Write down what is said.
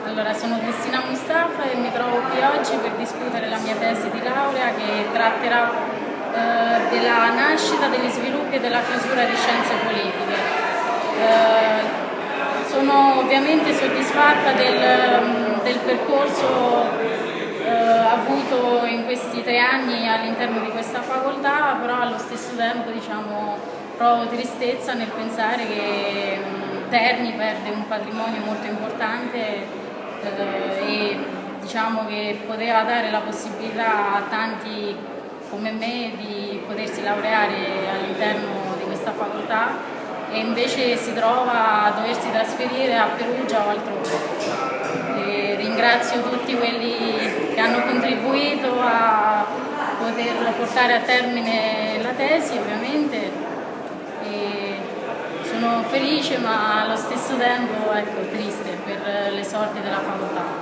Allora, sono Cristina Mustafa e mi trovo qui oggi per discutere la mia tesi di laurea che tratterà della nascita, degli sviluppi e della chiusura di scienze politiche. Sono ovviamente soddisfatta del percorso avuto in questi 3 anni all'interno di questa facoltà, però allo stesso tempo provo tristezza nel pensare che Terni perde un patrimonio molto importante e che poteva dare la possibilità a tanti come me di potersi laureare all'interno di questa facoltà e invece si trova a doversi trasferire a Perugia o altrove. Ringrazio tutti quelli che hanno contribuito a poter portare a termine la tesi, ovviamente, e sono felice ma allo stesso tempo triste per le sorti della facoltà.